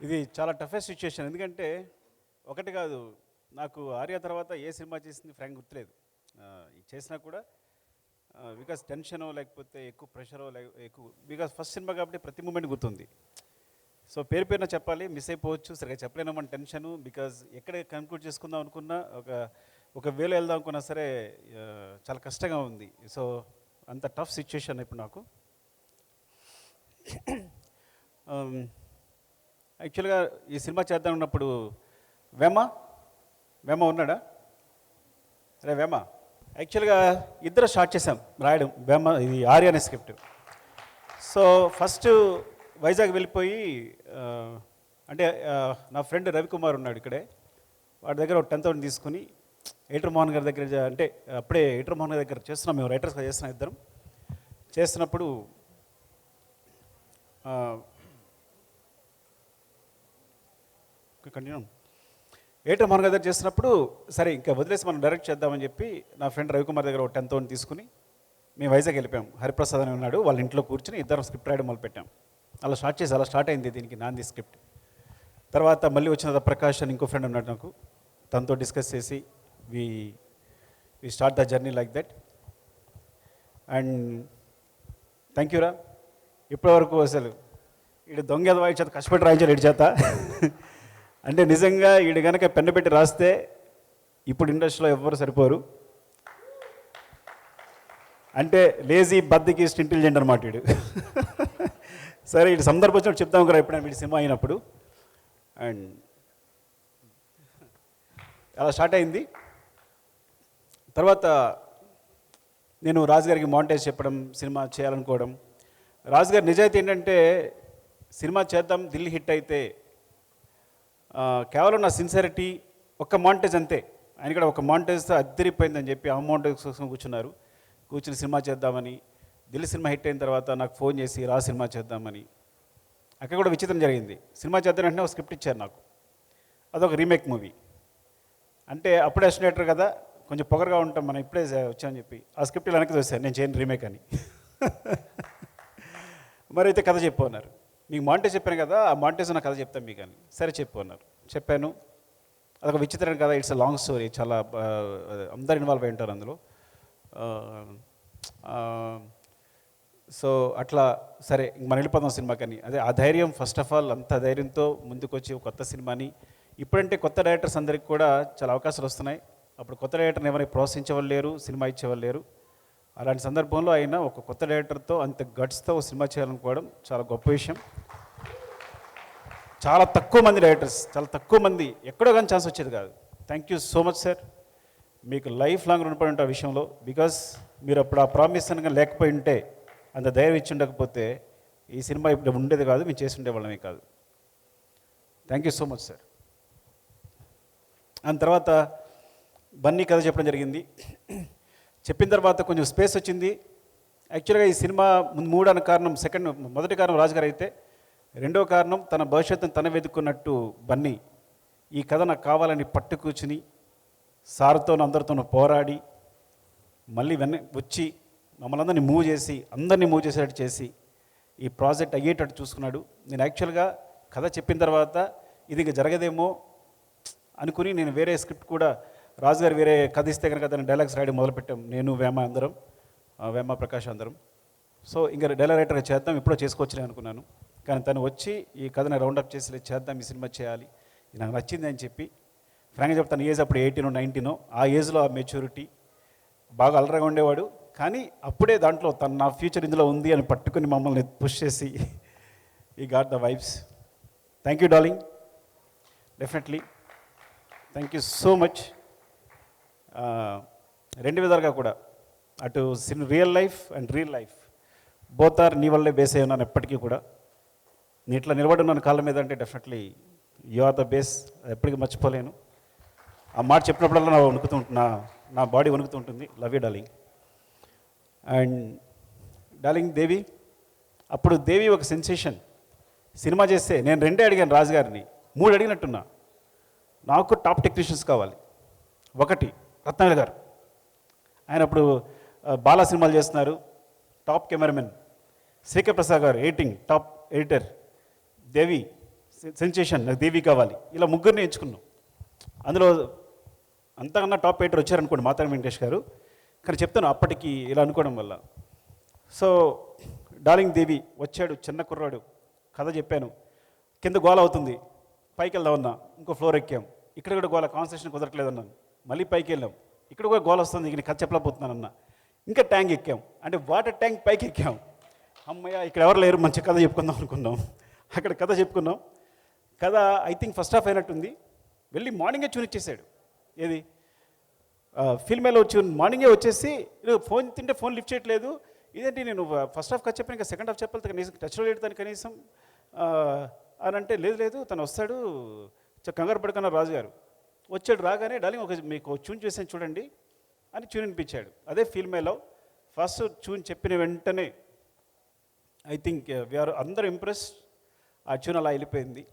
ఇది చాలా toughest situation. ఎందుకంటే ఒకటి కాదు, నాకు ఆర్య తర్వాత ఏ సినిమా చేసింది ఫ్రాంక్ గుర్తులేదు. చేసినా కూడా బికాస్ టెన్షనో లేకపోతే ఎక్కువ ప్రెషరో ఎక్కువ, బికాస్ ఫస్ట్ సినిమా కాబట్టి ప్రతి మూమెంట్ గుర్తుంది. సో పేరు పేరున చెప్పాలి, మిస్ అయిపోవచ్చు, సరిగా చెప్పలేను మన టెన్షను. బికాజ్ ఎక్కడ కన్క్లూడ్ చేసుకుందాం అనుకున్నా, ఒక వేలో వెళ్దాం అనుకున్నా సరే చాలా కష్టంగా ఉంది. సో అంత టఫ్ సిచ్యుయేషన్ ఇప్పుడు నాకు. యాక్చువల్గా ఈ సినిమా చేద్దాం ఉన్నప్పుడు వేమ ఉన్నాడా? అరే వేమ, యాక్చువల్గా ఇద్దరు స్టార్ట్ చేసాం రాయడం. ఇది ఆర్య అనే స్క్రిప్ట్. సో ఫస్ట్ వైజాగ్ వెళ్ళిపోయి అంటే నా ఫ్రెండ్ రవికుమార్ ఉన్నాడు ఇక్కడే, వాడి దగ్గర ఒక 10,000 తీసుకుని ఎయిటర్ మోహన్ గారి దగ్గర, అంటే అప్పుడే ఎయిటర్ మోహన్ గారి దగ్గర చేస్తున్నాం, మేము రైటర్స్గా చేస్తున్నాం ఇద్దరం. చేస్తున్నప్పుడు కంటిన్యూ ఎయిటర్ మోహన్ గారి దగ్గర చేస్తున్నప్పుడు సరే ఇంకా వదిలేసి మనం డైరెక్ట్ చేద్దామని చెప్పి నా ఫ్రెండ్ రవికుమార్ దగ్గర ఒక 10,000 తీసుకుని మేము వైజాగ్ వెళ్ళిపోయాం. హరిప్రసాద్ అని ఉన్నాడు, వాళ్ళ ఇంట్లో కూర్చొని ఇద్దరం స్క్రిప్ట్ రాయడం మొదలుపెట్టాం. అలా స్టార్ట్ అయింది దీనికి నాంది స్క్రిప్ట్. తర్వాత మళ్ళీ వచ్చిన ప్రకాష్ అని ఇంకో ఫ్రెండ్ ఉన్నాడు నాకు, తనతో డిస్కస్ చేసి we start the journey like that. And thank యూరా, ఇప్పటివరకు అసలు ఈడు దొంగ వాయి చేత కష్టపడి రాయించాడు ఈడి చేత. అంటే నిజంగా ఈడు కనుక పెన్ను పెట్టి రాస్తే ఇప్పుడు ఇండస్ట్రీలో ఎవ్వరు సరిపోరు. అంటే లేజీ బద్దకిస్ట్ ఇంటెలిజెంట్ అనమాట వీడు. సరే ఇటు సందర్భం వచ్చినప్పుడు చెప్తాం కదా ఎప్పుడైనా వీడి సినిమా అయినప్పుడు. అండ్ అలా స్టార్ట్ అయింది. తర్వాత నేను రాజుగారికి మాంటేజ్ చెప్పడం, సినిమా చేయాలనుకోవడం. రాజుగారి నిజాయితీ ఏంటంటే సినిమా చేద్దాం, దిల్లీ హిట్ అయితే కేవలం నా సిన్సియరిటీ, ఒక్క మాంటేజ్ అంతే. ఆయన కూడా ఒక మాంటేజ్తో అద్దరిపోయిందని చెప్పి ఆ మాంటేజ్ కోసం కూర్చుని సినిమా చేద్దామని. దిల్లీ సినిమా హిట్ అయిన తర్వాత నాకు ఫోన్ చేసి రా సినిమా చేద్దామని. అక్కడ కూడా విచిత్రం జరిగింది. సినిమా చేద్దాం వెంటనే ఒక స్క్రిప్ట్ ఇచ్చారు నాకు, అదొక రీమేక్ మూవీ. అంటే అప్పుడే అసినేటర్ కదా, కొంచెం పొగరగా ఉంటాం మనం, ఇప్పుడే వచ్చామని చెప్పి ఆ స్క్రిప్ట్ వెనక్కి చూశాను, నేను చేయను రీమేక్ అని. మరి అయితే కథ చెప్పు అన్నారు. మీకు మాంటేజ్ చెప్పాను కదా, ఆ మాంటేజ్ నా కథ చెప్తాను మీకు అని. సరే చెప్పు అన్నారు. చెప్పాను. అదొక విచిత్రం కదా, ఇట్స్ అ లాంగ్ స్టోరీ, చాలా అందరు ఇన్వాల్వ్ అయి ఉంటారు అందులో. సో అట్లా సరే మనం వెళ్ళిపోదాం సినిమాకని. అదే ఆ ధైర్యం, ఫస్ట్ ఆఫ్ ఆల్ అంత ధైర్యంతో ముందుకు వచ్చి కొత్త సినిమాని, ఇప్పుడంటే కొత్త డైరెక్టర్స్ అందరికి కూడా చాలా అవకాశాలు వస్తున్నాయి. అప్పుడు కొత్త డైరెక్టర్ని ఎవరైనా ప్రోత్సహించేవాళ్ళు లేరు, సినిమా ఇచ్చేవాళ్ళు లేరు. అలాంటి సందర్భంలో అయినా ఒక కొత్త డైరెక్టర్తో అంత గట్స్తో ఒక సినిమా చేయాలనుకోవడం చాలా గొప్ప విషయం. చాలా తక్కువ మంది డైరెక్టర్స్, చాలా తక్కువ మంది, ఎక్కడో కానీ ఛాన్స్ వచ్చేది కాదు. Thank you so much sir, మీకు లైఫ్ లాంగ్ రుణపడి ఉంటే ఆ విషయంలో. బికాస్ మీరు అప్పుడు ఆ ప్రామిస్ అనగా లేకపోయి ఉంటే, అంత ధైర్యం ఇచ్చి ఉండకపోతే ఈ సినిమా ఇప్పుడు ఉండేది కాదు, మేము చేసి ఉండేవాళ్ళమే కాదు. Thank you so much sir. దాని తర్వాత బన్నీ కథ చెప్పడం జరిగింది. చెప్పిన తర్వాత కొంచెం స్పేస్ వచ్చింది. యాక్చువల్గా ఈ సినిమా మూడు అన్న కారణం, మొదటి కారణం రాజుగారు అయితే, రెండో కారణం తన భవిష్యత్తును తన వెతుక్కున్నట్టు బన్నీ ఈ కథ నాకు కావాలని పట్టు కూర్చుని సార్తో అందరితోనూ పోరాడి మళ్ళీ వచ్చి మమ్మల్ని అందరినీ మూవ్ చేసేటట్టు చేసి ఈ ప్రాజెక్ట్ అయ్యేటట్టు చూసుకున్నాడు. నేను యాక్చువల్గా కథ చెప్పిన తర్వాత ఇది ఇంకా జరగదేమో అనుకుని నేను వేరే స్క్రిప్ట్ కూడా, రాజుగారు వేరే కథ ఇస్తే కనుక దాన్ని డైలాగ్స్ రాయడం మొదలుపెట్టాం, నేను వేమ ప్రకాష్ అందరం. సో ఇంకా డైలాగ్ రైటర్గా చేద్దాం, ఎప్పుడో చేసుకోవచ్చులే అనుకున్నాను. కానీ తను వచ్చి ఈ కథని రౌండప్ చేసి చేద్దాం, ఈ సినిమా చేయాలి, ఇది నాకు నచ్చింది అని చెప్పి. ఫ్రాంక్గా చెప్తాను, ఏజ్ అప్పుడు 18, 19, ఆ ఏజ్లో ఆ మెచ్యూరిటీ, బాగా అలరగా ఉండేవాడు. కానీ అప్పుడే దాంట్లో నా ఫ్యూచర్ ఇందులో ఉంది అని పట్టుకుని మమ్మల్ని పుష్ చేసి ఈ got the vibes. Thank you darling, definitely thank you so much. రెండు విధాలుగా కూడా, అటు real life and real life both are నీ వల్లే బేస్ అయి ఉన్నాను ఎప్పటికీ కూడా. నీ ఇట్లా నిలబడి ఉన్నాను కాళ్ళ మీద అంటే definitely you are the base, ఎప్పటికీ మర్చిపోలేను. ఆ మాట చెప్పినప్పుడల్లా నా బాడీ వణుకుతూ ఉంటుంది. Love you darling. And darling Devi, అప్పుడు దేవి ఒక సెన్సేషన్. సినిమా చేస్తే నేను 2 అడిగాను రాజుగారిని, 3 అడిగినట్టున్నా. నాకు టాప్ టెక్నీషియన్స్ కావాలి. 1 రత్నాకర్ గారు, ఆయన అప్పుడు బాలా సినిమాలు చేస్తున్నారు, టాప్ కెమెరామెన్. శ్రీకర్ ప్రసాద్ గారు ఎడిటింగ్ టాప్ ఎడిటర్. దేవి సెన్సేషన్, నాకు దేవి కావాలి, ఇలా ముగ్గురిని ఎంచుకున్నాం. అందులో అంతకన్నా టాప్ 8 వచ్చారనుకోండి మాతారి వెంకటేష్ గారు. కానీ చెప్తాను అప్పటికి ఇలా అనుకోవడం వల్ల. సో డార్లింగ్ దేవి వచ్చాడు, చిన్న కుర్రాడు, కథ చెప్పాను, కింద గోల అవుతుంది, పైకి వెళ్దామన్నా, ఇంకో ఫ్లోర్ ఎక్కాం, ఇక్కడ కూడా గోల, కాన్సన్ట్రేషన్ కుదరట్లేదన్నాను, మళ్ళీ పైకి వెళ్ళాం, ఇక్కడ కూడా గోల వస్తుంది, ఇక కథ చెప్పలేకపోతున్నానన్నా, ఇంకా ట్యాంక్ ఎక్కాం, అంటే వాటర్ ట్యాంక్ పైకి ఎక్కాం, అమ్మయ్య ఇక్కడ ఎవరు లేరు, మంచి కథ చెప్పుకుందాం అనుకున్నాం. అక్కడ కథ చెప్పుకున్నాం. కథ ఐ థింక్ ఫస్ట్ హాఫ్ అయినట్టుంది. వెళ్ళి మార్నింగే ట్యూన్ ఇచ్చేసాడు. ఏది ఫిల్మేలో ట్యూన్ మార్నింగే వచ్చేసి, ఫోన్ తింటే ఫోన్ లిఫ్ట్ చేయట్లేదు, ఇదేంటి నేను ఫస్ట్ హాఫ్ కథ చెప్పాను, ఇంకా సెకండ్ హాఫ్ చెప్పాలి కనీసం, టచ్లో లేడు తను కనీసం అని అంటే, లేదు తను వస్తాడు, కంగారు పడుకున్నారు రాజు గారు. వచ్చాడు, రాగానే డార్లింగ్ ఒక మీకు ట్యూన్ చేసాను చూడండి అని ట్యూన్ వినిపించాడు. అదే ఫిల్మేలో ఫస్ట్ ట్యూన్ చెప్పిన వెంటనే ఐ థింక్ వీఆర్ అందరూ ఇంప్రెస్. ఆ ట్యూన్ అలా వెళ్ళిపోయింది.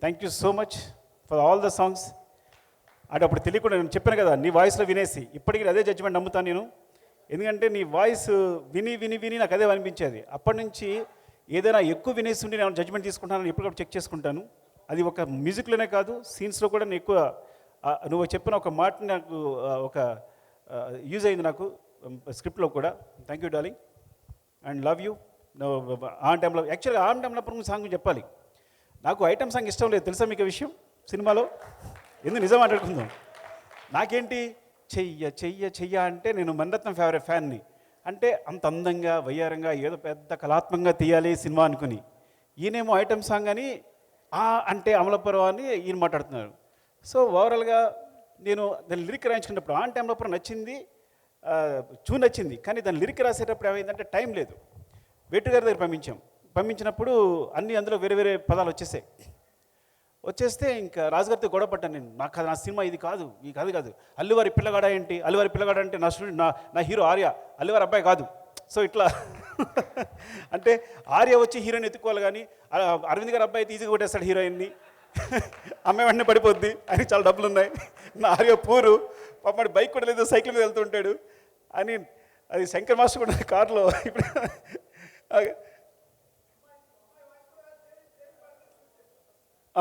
Thank you so much for all the songs. అంటే అప్పుడు తెలియకుండా నేను చెప్పాను కదా, నీ వాయిస్లో వినేసి ఇప్పటికీ అదే జడ్జిమెంట్ నమ్ముతాను నేను. ఎందుకంటే నీ వాయిస్ విని విని విని నాకు అదే అనిపించేది. అప్పటి నుంచి ఏదైనా ఎక్కువ వినేసి ఉండి నేను జడ్జిమెంట్ తీసుకుంటానని ఎప్పటికప్పుడు చెక్ చేసుకుంటాను. అది ఒక మ్యూజిక్లోనే కాదు, సీన్స్లో కూడా నేను ఎక్కువ నువ్వు చెప్పిన ఒక మాట నాకు ఒక యూజ్ అయింది నాకు స్క్రిప్ట్లో కూడా. Thank you darling and love you. ఆ టైంలో యాక్చువల్గా ఆ టైంలో సాంగ్ చెప్పాలి. నాకు ఐటమ్ సాంగ్ ఇష్టం లేదు, తెలుసా మీకు విషయం సినిమాలో? ఎందుకు నిజం మాట్లాడుకుందాం. నాకేంటి చెయ్య చెయ్య చెయ్య అంటే నేను మణిరత్నం ఫేవరెట్ ఫ్యాన్ని. అంటే అంత అందంగా వయ్యారంగా ఏదో పెద్ద కళాత్మకంగా తీయాలి సినిమా అనుకుని, ఈయనేమో ఐటమ్ సాంగ్ అని అంటే అమలాపురం అని ఈయన మాట్లాడుతున్నారు. సో ఓవరాల్గా నేను దాని లిరిక్ రాయించుకున్నప్పుడు ఆ టైంలో నచ్చింది, చూన్ నచ్చింది. కానీ దాని లిరిక్ రాసేటప్పుడు ఏమైందంటే టైం లేదు. వేటు గారి దగ్గర పంపించినప్పుడు అన్నీ అందులో వేరే వేరే పదాలు వచ్చేస్తే ఇంకా రాజుగారితో గొడవ పడ్డాను నేను. నా సినిమా ఇది కాదు, ఈ కథ కాదు. అల్లువారి పిల్లగాడ ఏంటి, అల్లువారి పిల్లగాడ అంటే నా స్టూడెంట్, నా హీరో ఆర్య, అల్లువారి అబ్బాయి కాదు. సో ఇట్లా అంటే ఆర్య వచ్చి హీరోయిన్ ఎత్తుకోవాలి, కానీ అరవింద్ గారి అబ్బాయి అయితే ఈజీగా కొట్టేస్తాడు హీరోయిన్ని, అమ్మాయి వెంటనే పడిపోద్ది, ఆయనకి చాలా డబ్బులు ఉన్నాయి. నా ఆర్య పూరు పాప బైక్ కూడా లేదు, సైకిల్ మీద వెళ్తుంటాడు అని. అది శంకర్ మాస్టర్ కూడా కారులో ఇప్పుడు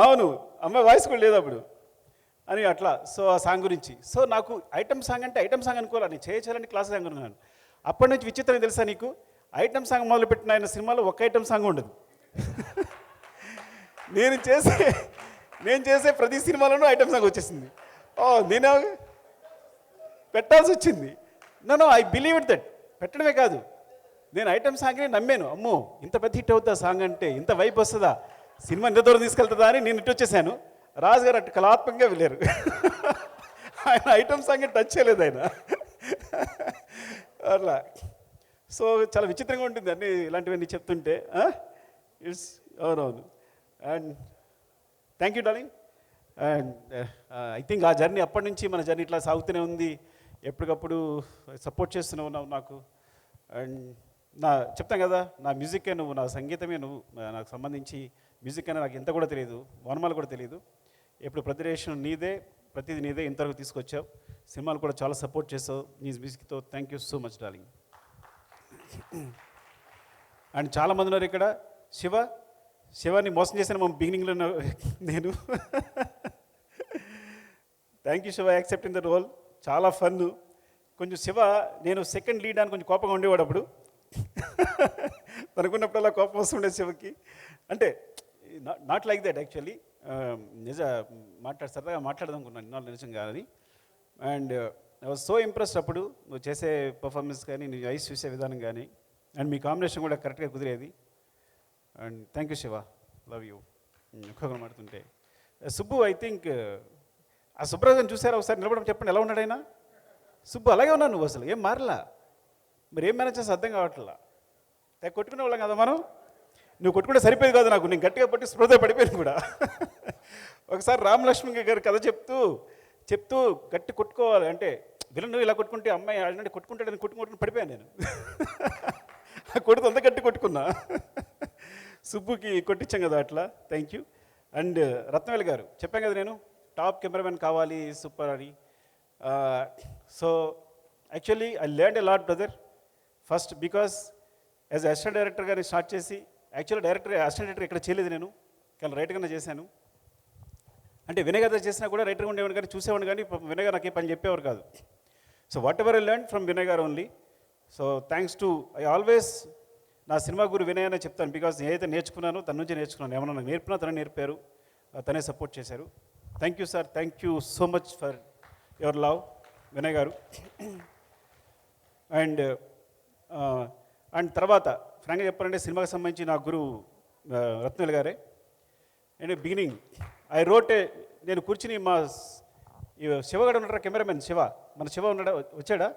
అవును, అమ్మాయి వాయిస్ కూడా లేదు అప్పుడు అని అట్లా. సో ఆ సాంగ్ గురించి. సో నాకు ఐటమ్ సాంగ్ అంటే ఐటమ్ సాంగ్ అనుకోవాలి, నేను చేయాలని క్లాస్ సాంగ్ అనుకున్నాను. అప్పటి నుంచి విచిత్రం తెలుసా నీకు, ఐటమ్ సాంగ్ మొదలుపెట్టిన ఆయన సినిమాలో ఒక ఐటమ్ సాంగ్ ఉండదు. నేను చేసే ప్రతి సినిమాలోనూ ఐటమ్ సాంగ్ వచ్చేసింది. నేను పెట్టాల్సి వచ్చింది. No I believe it that. పెట్టడమే కాదు, నేను ఐటమ్ సాంగ్ని నమ్మాను. అమ్మో ఇంత పెద్ద హిట్ అవుతుందా సాంగ్ అంటే, ఇంత వైపు వస్తుందా, సినిమా ఇంత దూరం తీసుకెళ్తుందా అని నేను ఇటు వచ్చేసాను. రాజుగారు అటు కళాత్మకంగా వెళ్ళారు. ఆయన ఐటమ్ సాంగ్ టచ్ చేయలేదు ఆయన అట్లా. సో చాలా విచిత్రంగా ఉంటుంది అన్నీ ఇలాంటివన్నీ చెప్తుంటే. ఇట్స్ అవునవును. And thank you darling. And I think ఆ జర్నీ అప్పటి నుంచి మన జర్నీ ఇట్లా సాగుతూనే ఉంది. ఎప్పటికప్పుడు సపోర్ట్ చేస్తూనే ఉన్నావు నాకు. అండ్ చెప్తాను కదా, నా మ్యూజిక్కే నువ్వు, నా సంగీతమే నువ్వు. నాకు సంబంధించి మ్యూజిక్ అయినా నాకు ఎంత కూడా తెలియదు, వనమాలు కూడా తెలియదు. ఎప్పుడు ప్రతిరేషన్ నీదే, ప్రతిదీ నీదే, ఇంతవరకు తీసుకొచ్చావు. సినిమాలు కూడా చాలా సపోర్ట్ చేసావు నీ మ్యూజిక్తో. Thank you so much darling. And చాలామంది ఉన్నారు ఇక్కడ. శివాని మోసం చేశాను మా బిగినింగ్లో నేను. Thank you Shiva, accepting the role. చాలా ఫన్. కొంచెం శివ నేను సెకండ్ లీడ్ అని కొంచెం కోపంగా ఉండేవాడు అప్పుడు. తనుకున్నప్పుడల్లా కోపం వస్తుండే శివకి. అంటే నాట్ లైక్ దట్ యాక్చువల్లీ. సరదాగా మాట్లాడదాం అనుకున్నాను ఇన్నాళ్ళు నిజంగా అని. And I was so impressed అప్పుడు నువ్వు చేసే పర్ఫార్మెన్స్ కానీ, నీ ఐస్ చూసే విధానం కానీ, అండ్ మీ కాంబినేషన్ కూడా కరెక్ట్గా కుదిరేది. And thank you Shiva, love you. ఒక్కొక్కరు మాడుతుంటే సుబ్బు, ఐ థింక్ ఆ సుబ్రాజన్ చూసారా ఒకసారి నిలబడడం, చెప్పండి ఎలా ఉన్నాడు ఆయన? సుబ్బు అలాగే ఉన్నాను, నువ్వు అసలు ఏం మారలా. మరి ఏం మేనేజ్ చేస్తే అర్థం కావట్లా. కొట్టుకునే వాళ్ళం కదా మనం. నువ్వు కొట్టుకుంటే సరిపోయేది కాదు నాకు, నేను గట్టిగా పట్టి స్పృహ పడిపోయాను కూడా. ఒకసారి రామలక్ష్మి గారి కథ చెప్తూ గట్టి కొట్టుకోవాలి అంటే, విలన్ ఇలా కొట్టుకుంటే అమ్మాయి ఆడినంటే కొట్టుకుంటాడని కొట్టుకుంటూ పడిపోయాను నేను. కొడుతు అంత గట్టి కొట్టుకున్నా. సుబ్బుకి కొట్టించాం కదా అట్లా. Thank you. అండ్ రత్నవేల్ గారు చెప్పాను కదా, నేను టాప్ కెమెరామెన్ కావాలి సూపర్ అని. So actually I learned a lot brother. First because as assistant director గారిని స్టార్ట్ చేసి, యాక్చువల్లీ అసిస్టెంట్ డైరెక్టర్ ఎక్కడ చేయలేదు నేను. కానీ రైటర్గానే చేశాను. అంటే వినయ్ గారు చేసినా కూడా రైటర్గా ఉండేవాడు, కానీ చూసేవాడు, కానీ వినయ్ గారు నాకు ఏ పని చెప్పేవారు కాదు. So what I learn from Vinay garu only. So thanks to I always నా సినిమా గురు వినయ్ అనే చెప్తాను. బికాజ్ ఏదైతే నేర్చుకున్నానో తన నుంచి నేర్చుకున్నాను. ఏమన్నా నాకు నేర్పినా తనే నేర్పారు, తనే సపోర్ట్ చేశారు. Thank you sir, thank you so much for your love Vinay garu. And and తర్వాత ఫ్రాంక్గా చెప్పాలంటే సినిమాకి సంబంధించి నా గురువు రత్నవేలు గారే. అండ్ బిగినింగ్ ఐ రోట్ నేను కూర్చుని మా శివగాడు ఉన్నాడు కెమెరామెన్ శివ, మన శివ ఉన్నాడా, వచ్చాడా?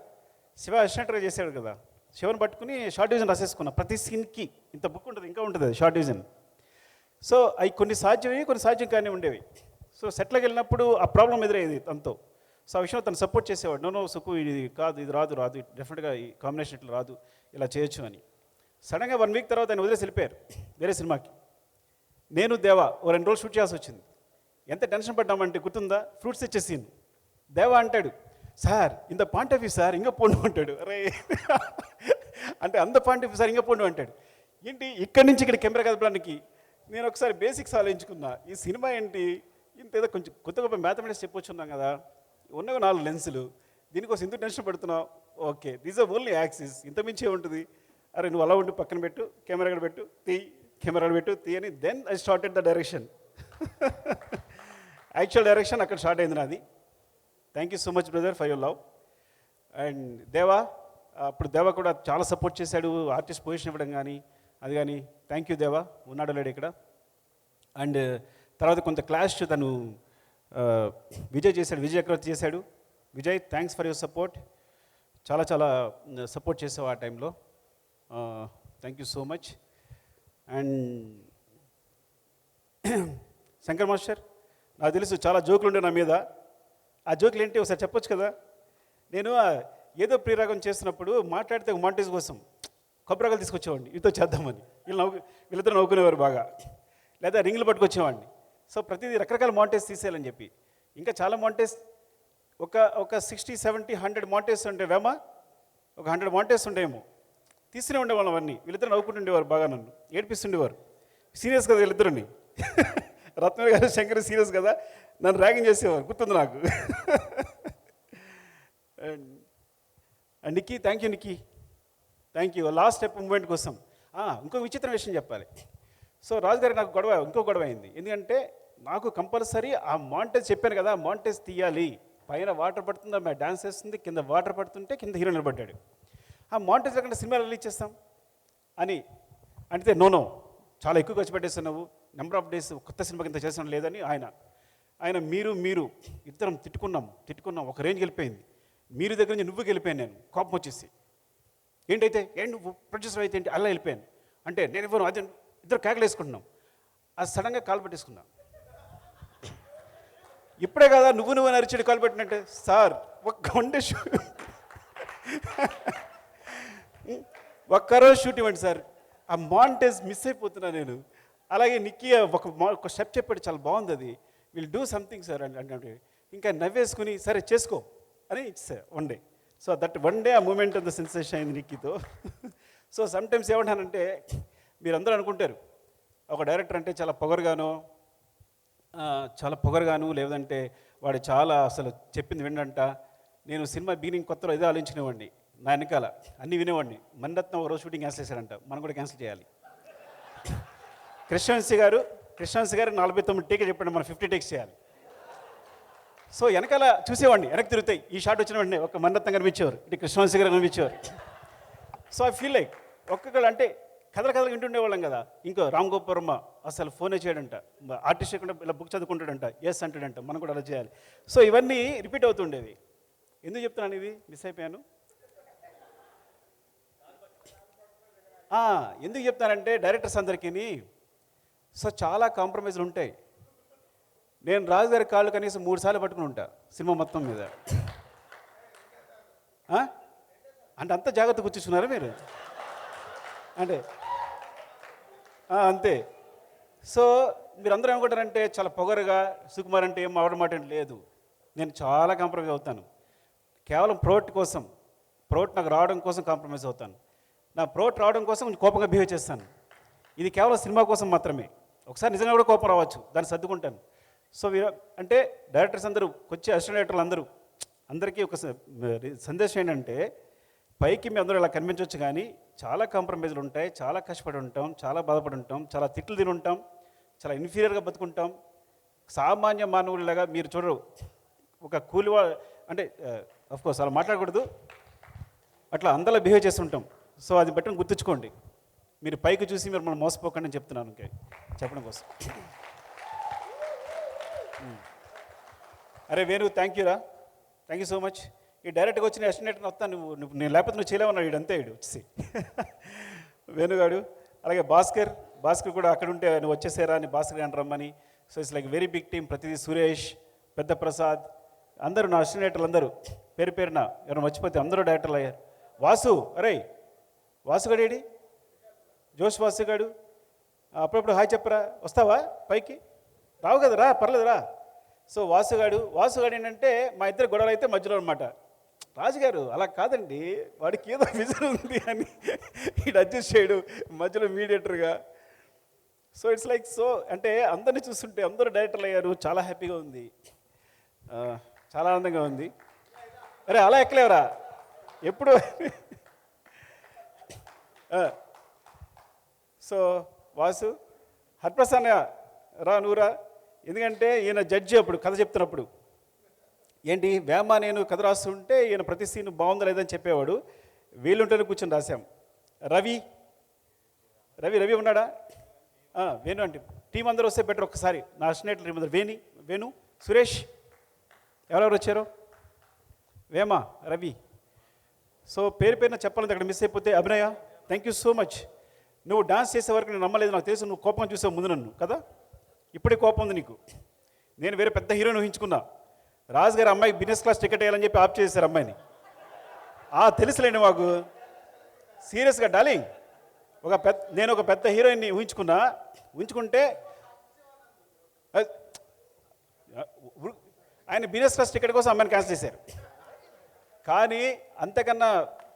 శివ అసిస్టెంట్గా చేశాడు కదా, శివను పట్టుకుని షార్ట్ డివిజన్ రాసేసుకున్నా. ప్రతి సీన్కి ఇంత బుక్ ఉంటుంది, ఇంకా ఉంటుంది అది షార్ట్ డివిజన్. సో అవి కొన్ని సాధ్యమయ్యి కొన్ని సాధ్యం కానీ ఉండేవి. సో సెట్లోకి వెళ్ళినప్పుడు ఆ ప్రాబ్లం ఎదురయ్యేది తనతో. సో ఆ విషయంలో తను సపోర్ట్ చేసేవాడు. నో సుకు ఇది కాదు, ఇది రాదు డెఫినెట్గా ఈ కాంబినేషన్ ఇట్లా రాదు, ఇలా చేయొచ్చు అని. సడన్గా 1 వీక్ తర్వాత ఆయన వదిలేసి వెళ్ళిపోయారు వేరే సినిమాకి. నేను దేవా ఓ 2 రోజులు షూట్ చేయాల్సి వచ్చింది. ఎంత టెన్షన్ పడ్డామంటే గుర్తుందా, ఫ్రూట్స్ ఇచ్చే సీన్. దేవా అంటాడు, సార్ ఇంత పాయింట్ ఆఫ్ వ్యూ సార్ ఇంకా పోండు అంటాడు. అరే అంటే అంత పాయింట్ ఆఫ్ వ్యూ సార్ ఇంకా పోండు అంటాడు. ఏంటి ఇక్కడి నుంచి ఇక్కడ కెమెరా కదపడానికి? నేను ఒకసారి బేసిక్స్ ఆలోచించుకున్నా, ఈ సినిమా ఏంటి ఇంత ఏదో కొంచెం కొత్త గొప్ప మ్యాథమెటిక్స్ చెప్పొచ్చున్నాం కదా, ఉన్నవి 4 లెన్సులు, దీనికోసం ఎందుకు టెన్షన్ పడుతున్నావు? Okay these are only axis, ఇంత మించే ఉంటుంది. అరే నువ్వు అలా ఉండి పక్కన పెట్టు, కెమెరా కూడా పెట్టు, కెమెరా పెట్టు అని. Then I started the direction. Actual direction అక్కడ స్టార్ట్ అయింది నాది. Thank you so much brother for your love. And Deva, అప్పుడు దేవా కూడా చాలా సపోర్ట్ చేశాడు, ఆర్టిస్ట్ పొజిషన్ ఇవ్వడం కానీ అది కానీ. థ్యాంక్ యూ దేవా, ఉన్నాడు లేడు ఇక్కడ. అండ్ తర్వాత కొంత క్లాష్ తను విజయ్ చేశాడు, విజయ్ చక్రవర్తి చేశాడు. Vijay thanks for your support, చాలా చాలా సపోర్ట్ చేసావు ఆ టైంలో. Thank you so much. And Shankar master, నాకు తెలుసు చాలా జోకులు ఉండే నా మీద. ఆ జోకులు ఏంటి ఒకసారి చెప్పొచ్చు కదా? నేను ఏదో ప్రియరాగం చేస్తున్నప్పుడు మాట్లాడితే ఒక మాంటేజ్ కోసం కొబ్బరికాయలు తీసుకొచ్చేవాడిని, వీటితో చేద్దామని. వీళ్ళిద్దరు నవ్వుకునేవారు బాగా. లేదా రింగులు పట్టుకొచ్చేవాడిని. సో ప్రతిదీ రకరకాల మాంటేజ్ తీసేయాలని చెప్పి. ఇంకా చాలా మాంటేజ్, ఒక 60, 70, 100 మాంటేజ్ ఉంటే వేమా, ఒక 100 మాంటేజ్ ఉండేమో. తీస్తూనే ఉండేవాళ్ళం అవన్నీ. వీళ్ళిద్దరు నవ్వుకుంటుండేవారు బాగా, నన్ను ఏడిపిస్తుండేవారు. సీరియస్ కదా వీళ్ళిద్దరిని. రత్న గారు శంకర్ సీరియస్ కదా, నన్ను ర్యాగింగ్ చేసేవారు, గుర్తుంది నాకు. And Nikki, thank you Nikki, thank you. Last step moment కోసం ఇంకొక విచిత్ర విషయం చెప్పాలి. సో రాజుగారికి నాకు ఇంకో గొడవ అయింది. ఎందుకంటే నాకు కంపల్సరీ ఆ మాంటేజ్ చెప్పాను కదా, మాంటేజ్ తీయాలి. పైన వాటర్ పడుతుంది, ఆమె డాన్స్ వేస్తుంది, కింద వాటర్ పడుతుంటే కింద హీరో నిలబడ్డాడు. ఆ మాంటేజ్ లేకుండా సినిమా రిలీజ్ చేస్తాం అని అంటే నో చాలా ఎక్కువ ఖర్చు పెట్టేస్తున్నావు, నెంబర్ ఆఫ్ డేస్ కొత్త సినిమాకి ఇంత చేసిన లేదని ఆయన మీరు ఇద్దరం తిట్టుకున్నాం. ఒక రేంజ్కి వెళ్ళిపోయింది. మీరు దగ్గర నుంచి నువ్వుకి వెళ్ళిపోయాను నేను, కోపం వచ్చేసి. ఏంటైతే నువ్వు ప్రొడ్యూసర్ అయితే ఏంటి అలా వెళ్ళిపోయాను అంటే నేను ఇవ్వను, అదే ఇద్దరు కేకలు వేసుకుంటున్నాం. అది సడన్గా కాలు పెట్టేసుకున్నాం. ఇప్పుడే కదా నువ్వు నరిచేడు కాలు పెట్టినట్టే. సార్ ఒక్కరోజు షూట్ ఇవ్వండి సార్, ఆ మాంటేజ్ మిస్ అయిపోతున్నా నేను. అలాగే నిక్కీ ఒక స్టెప్ చెప్పాడు, చాలా బాగుంది అది, విల్ డూ సంథింగ్ సార్ అంటే ఇంకా నవ్వేసుకుని సరే చేసుకో అని ఇచ్చేసారు 1 డే. సో దట్ 1 డే ఆ మూమెంట్ అంత సెన్సేషన్ అయింది నిక్కీతో. సో సమ్టైమ్స్ ఏమంటానంటే, మీరందరూ అనుకుంటారు ఒక డైరెక్టర్ అంటే చాలా పొగరుగాను లేదంటే వాడు చాలా అసలు చెప్పింది వినంట. నేను సినిమా బిగినింగ్ కొత్తలో ఇదే ఆలోచించినవాడిని, నా వెనకాల అన్నీ వినేవాడిని. మణిరత్నం ఒక రోజు షూటింగ్ క్యాన్సిల్ చేశారంట, మనం కూడా క్యాన్సిల్ చేయాలి. కృష్ణవంశీ గారు 49 టేక్ చెప్పండి, మనం 50 టేక్స్ చేయాలి. సో వెనకాల చూసేవాడిని, వెనక్కి తిరుగుతాయి, ఈ షాట్ వచ్చిన వెంటనే ఒక మణిరత్నం కనిపించేవారు, ఇటు కృష్ణవంశీ గారు కనిపించేవారు. సో ఐ ఫీల్ లైక్ ఒక్కొక్కరు అంటే కథలు వింటుండేవాళ్ళం కదా. ఇంకో రామ్ గోపాల్ వర్మ అసలు ఫోనే చేయడంట, ఆర్టిస్ట్ చేయకుండా ఇలా బుక్ చదువుకుంటాడంట, ఎస్ అంటాడంట, మనం కూడా అలా చేయాలి. సో ఇవన్నీ రిపీట్ అవుతుండేవి. ఎందుకు చెప్తున్నాను ఇది, మిస్ అయిపోయాను. ఎందుకు చెప్తానంటే డైరెక్టర్స్ అందరికీ సో చాలా కాంప్రమైజ్లు ఉంటాయి. నేను రాజుగారి కాళ్ళు కనీసం 3 సార్లు పట్టుకుని ఉంటా సినిమా మొత్తం మీద. అంటే అంత జాగ్రత్త కూర్చున్నారా మీరు అంటే అంతే. సో మీరందరూ ఏమనుకుంటారంటే చాలా పొగరుగా సుకుమార్ అంటే ఏం అవడం మాట లేదు. నేను చాలా కాంప్రమైజ్ అవుతాను. కేవలం ప్రోట్ నాకు రావడం కోసం కాంప్రమైజ్ అవుతాను. నా ప్రోట్ రావడం కోసం కొంచెం కోపంగా బిహేవ్ చేస్తాను. ఇది కేవలం సినిమా కోసం మాత్రమే. ఒకసారి నిజంగా కూడా కోపం రావచ్చు, దాన్ని సర్దుకుంటాను. సో అంటే డైరెక్టర్స్ అందరూ వచ్చే అసిస్టెంట్ డైరెక్టర్లు అందరికీ ఒక సందేశం ఏంటంటే, పైకి మీ అందరూ ఇలా కనిపించవచ్చు కానీ చాలా కాంప్రమైజ్లు ఉంటాయి, చాలా కష్టపడి ఉంటాం, చాలా బాధపడి ఉంటాం, చాలా తిట్లు తిని ఉంటాం, చాలా ఇన్ఫీరియర్గా బతుకుంటాం. సామాన్య మానవుడిలాగా మీరు చూడరు, ఒక అంటే అఫ్కోర్స్ అలా మాట్లాడకూడదు, అట్లా అందరిలా బిహేవ్ చేస్తుంటాం. సో అది బట్టి గుర్తుంచుకోండి, మీరు పైకి చూసి మీరు మనం మోసపోకండి అని చెప్తున్నాను ఇంకే చెప్పడం కోసం. అరే వేణు, థ్యాంక్ యూ రా, థ్యాంక్ యూ సో మచ్. ఈ డైరెక్ట్గా వచ్చిన ఎస్టిమేట్ని వస్తాను, నువ్వు నేను లేకపోతే నువ్వు చేయలేమన్నాడు వీడంతే, వీడు వచ్చేసి వేణుగాడు. అలాగే భాస్కర్ కూడా అక్కడ ఉంటే నువ్వు వచ్చేసారా అని భాస్కర్ అని రమ్మని. So it's like very big team. ప్రతిదీ సురేష్, పెద్ద ప్రసాద్, అందరూ నా అసిస్టెంట్లు అందరూ పేరున ఎవరైనా మర్చిపోతే అందరూ డైరెక్టర్లు అయ్యారు. వాసు, అరే వాసుగాడేడి, జోష్ వాసుగాడు, అప్పుడప్పుడు హాయ్ చెప్పరా, వస్తావా పైకి? రావు కదా, రా పర్లేదురా. సో వాసుగాడు ఏంటంటే మా ఇద్దరు గొడవలు అయితే మధ్యలో అనమాట. రాజుగారు అలా కాదండి, వాడికి ఏదో విజన్ ఉంది అని ఈడు అడ్జస్ట్ చేయడు మధ్యలో మీడియేటర్గా. సో ఇట్స్ లైక్ సో అంటే అందరినీ చూస్తుంటే అందరూ డైరెక్టర్లు అయ్యారు, చాలా హ్యాపీగా ఉంది, చాలా ఆనందంగా ఉంది. అరే అలా ఎక్కలేవరా ఎప్పుడు. సో వాసు, హర్ప్రసన్న రా నువ్వురా, ఎందుకంటే ఈయన జడ్జి అప్పుడు కథ చెప్తున్నప్పుడు ఏంటి వేమ నేను కథ రాస్తుంటే ఈయన ప్రతి సీన్ బాగుందా లేదని చెప్పేవాడు, వీళ్ళుంటేనే కూర్చొని రాశాం. రవి ఉన్నాడా? వేణు అంటే టీం అందరూ వస్తే బెటర్. ఒక్కసారి నా అసిస్టెంట్ టీం అందరూ వేణు, సురేష్, ఎవరెవరు వచ్చారో, వేమ, రవి. సో పేరున చెప్పాలంటే అక్కడ మిస్ అయిపోతే అభినయ, థ్యాంక్ యూ సో మచ్. నువ్వు డాన్స్ చేసే వరకు నేను నమ్మలేదు, నాకు తెలుసు నువ్వు కోపం చూసావు ముందు నన్ను కదా, ఇప్పుడే కోపం ఉంది నీకు. నేను వేరే పెద్ద హీరోని ఊహించుకున్నా, రాజు గారు అమ్మాయికి బిజినెస్ క్లాస్ టికెట్ వేయాలని చెప్పి ఆప్ చేశారు అమ్మాయిని. తెలుసులేండి మాకు, సీరియస్గా డార్లింగ్, నేను ఒక పెద్ద హీరోయిన్ని ఊహించుకుంటే ఆయన బిజినెస్ క్లాస్ టికెట్ కోసం అమ్మాయిని క్యాన్సిల్ చేశారు. కానీ అంతకన్నా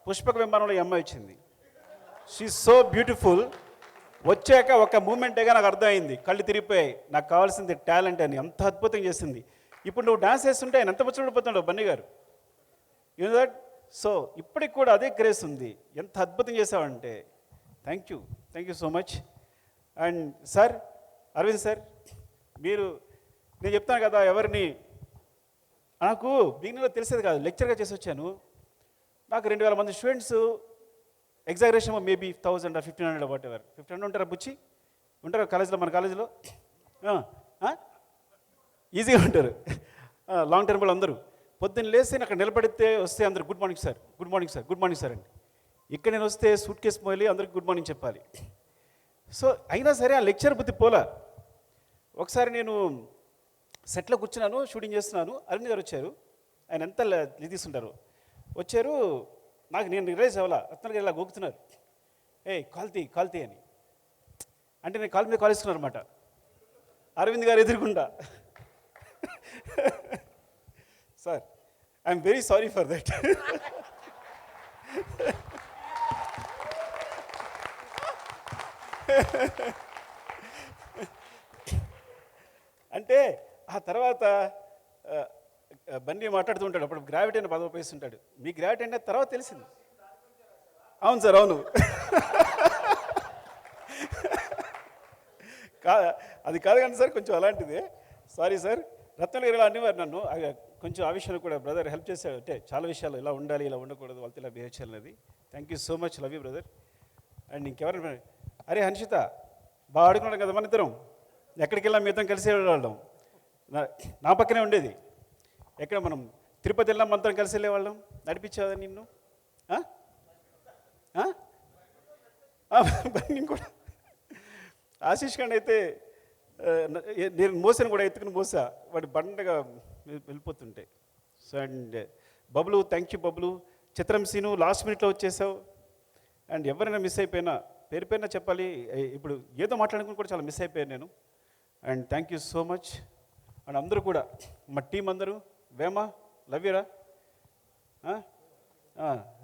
పుష్పక విమానంలో ఈ అమ్మాయి వచ్చింది. She so beautiful. వచ్చాక ఒక మూమెంటేగా నాకు అర్థమైంది, కళ్ళు తిరిగిపోయాయి, నాకు కావాల్సింది టాలెంట్ అని. అంత అద్భుతం చేసింది. ఇప్పుడు నువ్వు డాన్స్ చేస్తుంటే ఆయన ఎంత ముచ్చడిపోతున్నాడు బన్నీ గారు, యూ నో దట్. సో ఇప్పటికి కూడా అదే గ్రేస్ ఉంది, ఎంత అద్భుతం చేసావంటే. Thank you so much. And sir, Arvind sir, నేను చెప్తాను కదా, ఎవరిని నాకు బిగినింగ్లో తెలిసేది కాదు, లెక్చర్గా చేసి వచ్చాను. నాకు 2000 మంది students, exaggeration maybe 1000 or 1500 what ever. 1500 ఉంటారా బుచ్చి? ఉంటారా కాలేజీలో? మన కాలేజీలో ఈజీగా ఉంటారు. లాంగ్ టర్మ్ వాళ్ళు అందరూ పొద్దున్న లేస్తే అక్కడ నిలబడితే వస్తే అందరు good morning sir, good morning sir, good morning sir అండి. ఇక్కడ నేను వస్తే సూట్ కేసు మోయాలి, అందరికి గుడ్ మార్నింగ్ చెప్పాలి. సో అయినా సరే ఆ లెక్చర్ బుద్ధి పోలా. ఒకసారి నేను సెట్లో కూర్చున్నాను, షూటింగ్ చేస్తున్నాను, అరవింద్ గారు వచ్చారు. ఆయన ఎంత తీసుకుంటారు, వచ్చారు. నేను రిలైజ్ అవ్వాలా, రత్న గారు ఇలా గోకుతున్నారు, కాల్తీ అని. అంటే నేను కాలు మీద కాలుస్తున్నాను అనమాట, అరవింద్ గారు ఎదురుకుండా. Sir, I'm very sorry for that. అంటే ఆ తర్వాత బన్నీ మాట్లాడుతూ ఉంటాడు, అప్పుడు గ్రావిటీ అని పదవి ఉపయోగిస్తుంటాడు. మీ గ్రావిటీ అంటే తర్వాత తెలిసింది. అవును సార్, అవును. అది కాదు కానీ సార్, కొంచెం అలాంటిదే. Sorry sir. రత్న గారు ఇలా అనేవారు నన్ను, కొంచెం ఆ విషయంలో కూడా బ్రదర్ హెల్ప్ చేశాడు. అంటే చాలా విషయాలు ఇలా ఉండాలి, ఇలా ఉండకూడదు, వాళ్ళతో ఇలా బిహేవ్ చేయాలన్నది. Thank you so much, love you brother. And ఇంకెవరైనా, అరే హన్షిత, బాగా ఆడుకున్నాడు కదా మన ఇద్దరం, ఎక్కడికి వెళ్ళాం మీ ఇద్దరం కలిసి వెళ్ళేవాళ్ళం. నా పక్కనే ఉండేది. ఎక్కడ మనం తిరుపతి వెళ్ళాం, మంత్రం కలిసి వెళ్ళేవాళ్ళం. నడిపించేదా నిన్ను? నేను కూడా ఆశీష్ ఖండ్ అయితే నేను మోసాను కూడా, ఎత్తుకుని మోసా, వాడి బండగా వెళ్ళిపోతుంటే. So and Bablu, thank you Bablu. చిత్రం సీను, లాస్ట్ మినిట్లో వచ్చేసావు. అండ్ ఎవరైనా మిస్ అయిపోయినా పేరుపైన చెప్పాలి, ఇప్పుడు ఏదో మాట్లాడుకుని కూడా చాలా మిస్ అయిపోయాను నేను. And thank you so much. And అందరూ కూడా, మా టీం అందరూ, వేమ, లవ్యూరా,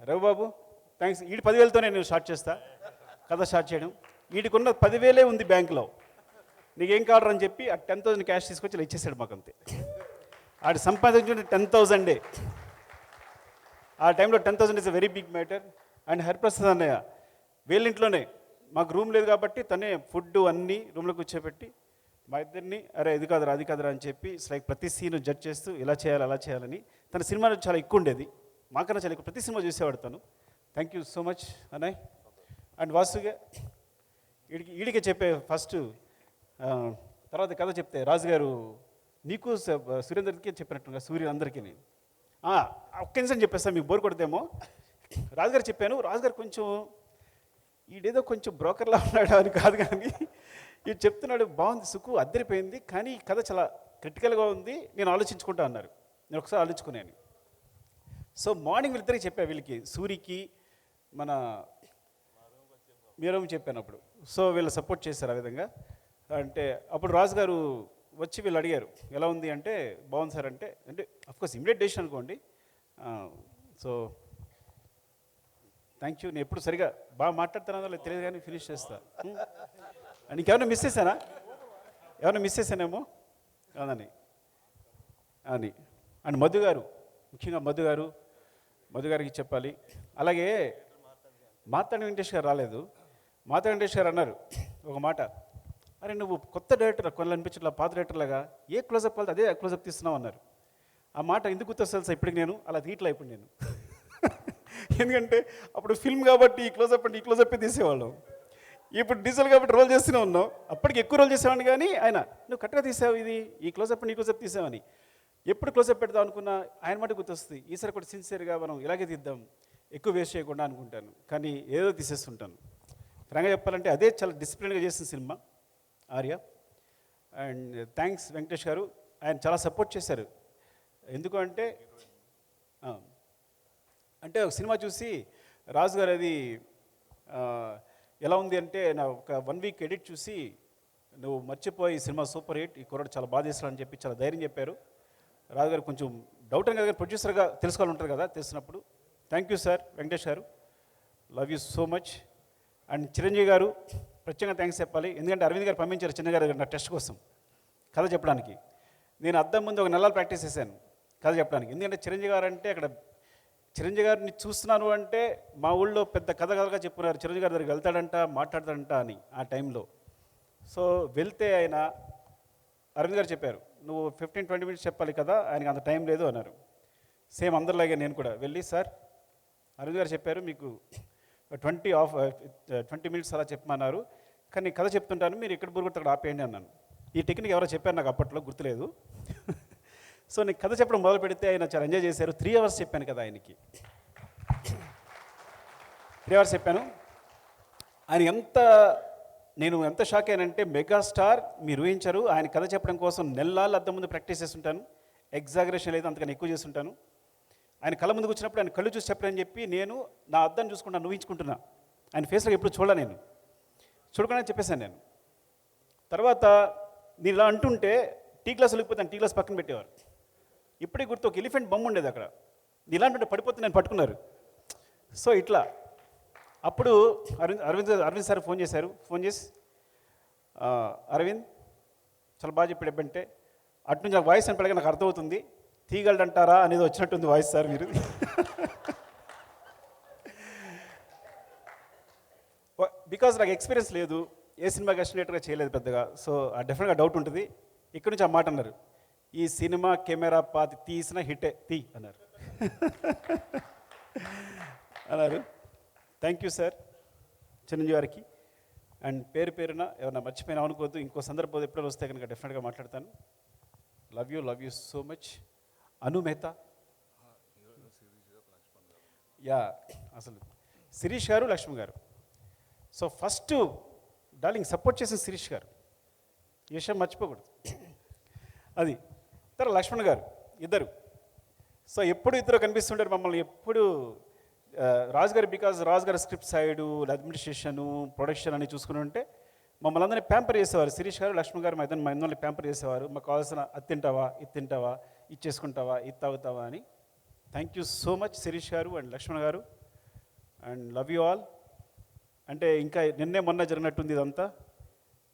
రవిబాబు, థ్యాంక్స్. వీడి 10,000తో నేను స్టార్ట్ చేస్తా, కథ స్టార్ట్ చేయడం. వీడికున్న 10,000 ఉంది బ్యాంకులో. నీకేం కావాలరా అని చెప్పి ఆ 10,000 క్యాష్ తీసుకొచ్చి ఇలా ఇచ్చేసాడు మాకు అంతే. ఆడు సంపాదించుకుంటే 10,000 ఆ టైంలో 10,000 is a very big matter. And Hariprasad అన్నయ్య వీళ్ళింట్లోనే మాకు రూమ్ లేదు కాబట్టి తనే ఫుడ్ అన్నీ రూమ్లో కూర్చోబెట్టి మా ఇద్దరిని అరే ఇది కాదురా అని చెప్పి లైక్ ప్రతి సీను జడ్జ్ చేస్తూ ఇలా చేయాలి అలా చేయాలని. తన సినిమాలో చాలా ఎక్కువ ఉండేది, మాకన్నా చాలా ఎక్కువ, ప్రతి సినిమా చూసేవాడు తను. థ్యాంక్ యూ సో మచ్ అన్నయ్య. అండ్ వాసుగా ఈడికే చెప్పే ఫస్ట్, తర్వాత కథ చెప్తే రాజుగారు నీకు సురేందర్కి చెప్పినట్టుగా సూర్యుడు అందరికీ ఒక్క నిమిషం చెప్పేస్తాను, మీకు బోర్ కొడితేమో. రాజుగారు చెప్పాను, రాజుగారు కొంచెం ఈడేదో కొంచెం బ్రోకర్లా ఉన్నాడు అని కాదు, కానీ ఇది చెప్తున్నాడు బాగుంది సుకు అద్దరిపోయింది, కానీ కథ చాలా క్రిటికల్గా ఉంది, నేను ఆలోచించుకుంటా అన్నారు. నేను ఒకసారి ఆలోచించుకున్నాను. సో మార్నింగ్ వీళ్ళిద్దరికి చెప్పా, వీళ్ళకి సూరికి మన మీరేమో చెప్పాను అప్పుడు. సో వీళ్ళు సపోర్ట్ చేశారు ఆ విధంగా. అంటే అప్పుడు రాజుగారు వచ్చి వీళ్ళు అడిగారు ఎలా ఉంది అంటే బాగుంది సార్ అంటే అఫ్కోర్స్ ఇమీడియట్ డెసిషన్ అనుకోండి. So thank you. నేను ఎప్పుడు సరిగా బాగా మాట్లాడుతున్నానో లేదు తెలియదు కానీ ఫినిష్ చేస్తా. నీకేమైనా మిస్ చేశానా? ఏమైనా మిస్ చేశానేమో కాదని అని. అండ్ మధు గారు, ముఖ్యంగా మధు గారికి చెప్పాలి. అలాగే మాతాడి వెంకటేష్ గారు రాలేదు. మాతాడి వెంకటేష్ గారు అన్నారు ఒక మాట, అరే నువ్వు కొత్త డైరెక్టర్ కొన్ని అనిపించట్లా, పాత డైరెక్టర్లాగా ఏ క్లోజప్ వాళ్ళతో అదే క్లోజప్ తీస్తున్నావు అన్నారు. ఆ మాట ఎందుకు గుర్తొస్తుంది సార్ ఇప్పటికి, నేను అలా తీయట్లా ఇప్పుడు నేను. ఎందుకంటే అప్పుడు ఫిల్మ్ కాబట్టి ఈ క్లోజప్ అంటే ఈ క్లోజప్పే తీసేవాళ్ళం, ఇప్పుడు డీజిల్ కాబట్టి రోల్ చేస్తూనే ఉన్నాం. అప్పటికి ఎక్కువ రోల్ చేసేవాడిని, కానీ ఆయన నువ్వు కరెక్ట్గా తీసావు, ఇది ఈ క్లోజప్ ఈ క్లోజప్ తీసావని ఎప్పుడు క్లోజప్ పెడదాం అనుకున్నా ఆయన మాట గుర్తొస్తుంది. ఈసారి కూడా సిన్సియర్గా మనం ఇలాగే తీద్దాం, ఎక్కువ వేస్ట్ చేయకుండా అనుకుంటాను, కానీ ఏదో తీసేస్తుంటాను. ఫ్రాంక్గా చెప్పాలంటే అదే చాలా డిసిప్లిన్గా చేసిన cinema Arya. And thanks Venkatesh గారు, ఆయన చాలా సపోర్ట్ చేశారు. ఎందుకు అంటే ఒక సినిమా చూసి రాజు గారు అది ఎలా ఉంది అంటే నా ఒక 1 వీక్ ఎడిట్ చూసి నువ్వు మర్చిపోయి సినిమా సూపర్ హిట్, ఈ కుర్రాడు చాలా బాగా చేస్తాడని చెప్పి చాలా ధైర్యం చెప్పారు. రాజు గారు కొంచెం డౌట్ అని కదా, ప్రొడ్యూసర్గా తెలుసుకోవాలి ఉంటారు కదా, తెలిసినప్పుడు థ్యాంక్ యూ సార్ వెంకటేష్ గారు, love you so much. And Chiranjeevi గారు ప్రత్యేకంగా థ్యాంక్స్ చెప్పాలి, ఎందుకంటే అరవింద్ గారు పంపించారు చిన్న గారు నా టెస్ట్ కోసం కథ చెప్పడానికి. నేను అద్దం ముందు ఒక నెలలు ప్రాక్టీస్ చేశాను కథ చెప్పడానికి, ఎందుకంటే చిరంజీవి గారు అంటే అక్కడ చిరంజీవి గారిని చూస్తున్నాను అంటే మా ఊళ్ళో పెద్ద కథగా చెప్పున్నారు, చిరంజీవి గారి దగ్గరికి వెళ్తాడంట మాట్లాడతాడంట అని ఆ టైంలో. సో వెళ్తే ఆయన అరవింద్ గారు చెప్పారు నువ్వు 15-20 మినిట్స్ చెప్పాలి కదా, ఆయనకి అంత టైం లేదు అన్నారు. సేమ్ అందరిలాగే నేను కూడా వెళ్ళి సార్ అరవింద్ గారు చెప్పారు మీకు 20 మినిట్స్ అలా చెప్పమన్నారు, కానీ కథ చెప్తుంటాను మీరు ఎక్కడ బురుగుతాడు అక్కడ ఆపేయండి అన్నాను. ఈ టెక్నిక్ ఎవరో చెప్పారు నాకు అప్పట్లో గుర్తులేదు. సో నేను కథ చెప్పడం మొదలు పెడితే ఆయన చాలా ఎంజాయ్ చేశారు. 3 అవర్స్ చెప్పాను కదా ఆయనకి, 3 అవర్స్ చెప్పాను. నేను ఎంత షాక్ అయ్యానంటే మెగాస్టార్ మీరు ఊహించారు, ఆయన కథ చెప్పడం కోసం నెలలు అద్దం ముందు ప్రాక్టీస్ చేస్తుంటాను, ఎగ్జాగరేషన్ లేదు అంతకన్నా ఎక్కువ చేస్తుంటాను. ఆయన కళ్ళ ముందుకు వచ్చినప్పుడు ఆయన కళ్ళు చూసి చెప్పడని చెప్పి నేను నా అద్దం చూసుకుంటాను, ఊహించుకుంటున్నా. ఆయన ఫేస్లో ఎప్పుడు నేను చూడకుండా చెప్పేశాను నేను. తర్వాత నేను ఇలా అంటుంటే టీ గ్లాస్ వెళ్ళిపోతాను, టీ గ్లాస్ పక్కన పెట్టేవారు. ఇప్పటికి గుర్తు ఒక ఎలిఫెంట్ బొమ్మ ఉండేది అక్కడ, ఇలా అంటుంటే పడిపోతే నేను పట్టుకున్నారు. సో ఇట్లా అప్పుడు అరవింద్ సార్ ఫోన్ చేసి అరవింద్ చాలా బాగా చెప్పాడు ఎబ్బంటే, అటు నుంచి నాకు వాయిస్ అని నాకు అర్థమవుతుంది, తీగలడంటారా అనేది వచ్చినట్టుంది వాయిస్ సార్ మీరు. బికాజ్ నాకు ఎక్స్పీరియన్స్ లేదు, ఏ సినిమాకి అసినేటర్గా చేయలేదు పెద్దగా, సో డెఫినెట్గా డౌట్ ఉంటుంది. ఇక్కడ నుంచి ఆ మాట అన్నారు, ఈ సినిమా కెమెరా పాతి తీసిన హిట్టే తీ అన్నారు. థ్యాంక్ యూ సార్ చిరంజీవి గారికి. అండ్ పేరున ఏమన్నా మర్చిపోయినా అనుకోవద్దు, ఇంకో సందర్భం ఎప్పుడైనా వస్తే కనుక డెఫినెట్గా మాట్లాడతాను. Love you so much. Anu Mehta, yeah అసలు శిరీష్ గారు లక్ష్మి గారు. సో ఫస్ట్ డార్లింగ్ సపోర్ట్ చేసిన శిరీష్ గారు, ఈ విషయం మర్చిపోకూడదు. అది తర్వాత లక్ష్మణ్ గారు, ఇద్దరు. సో ఎప్పుడు ఇద్దరు కనిపిస్తుంటారు మమ్మల్ని ఎప్పుడు. రాజుగారు బికాజ్ రాజుగారి స్క్రిప్ట్ సైడు అడ్మినిస్ట్రేషను ప్రొడక్షన్ అని చూసుకుని ఉంటే మమ్మల్ని అందరినీ ప్యాంపర్ చేసేవారు. శిరీష్ గారు లక్ష్మణ్ గారు మా ఇద్దరిని ప్యాంపర్ చేసేవారు. మాకు కావాల్సిన అది తింటావా, ఇది తింటావా, ఇది చేసుకుంటావా, ఇది తాగుతావా అని. Thank you so much Shirish garu and Laxman గారు, అండ్ లవ్ యూ ఆల్. అంటే ఇంకా నిన్నే మొన్న జరిగినట్టుంది ఇదంతా.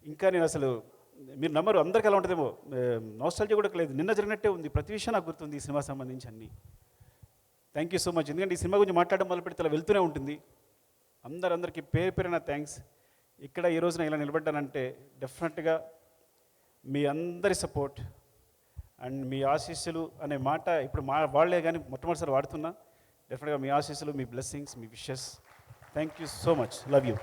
ఇంకా నేను అసలు మీరు నమ్మరు, అందరికీ అలా ఉంటుందేమో, నాస్టాలజీ కూడా లేదు, నిన్న జరిగినట్టే ఉంది, ప్రతి విషయం నాకు గుర్తుంది ఈ సినిమా సంబంధించి అన్నీ. Thank you so much. ఎందుకంటే ఈ సినిమా గురించి మాట్లాడడం మొదలు పెడితే అలా వెళ్తూనే ఉంటుంది. అందరికీ పేరు పేరున థ్యాంక్స్. ఇక్కడ ఈ రోజున ఇలా నిలబడ్డానంటే డెఫినెట్గా మీ అందరి సపోర్ట్ అండ్ మీ ఆశీస్సులు అనే మాట ఇప్పుడు వాళ్లే కానీ మొట్టమొదటిసారి వాడుతున్నా. డెఫినెట్గా మీ ఆశీస్సులు, మీ బ్లెస్సింగ్స్, మీ wishes. Thank you so much. Love you.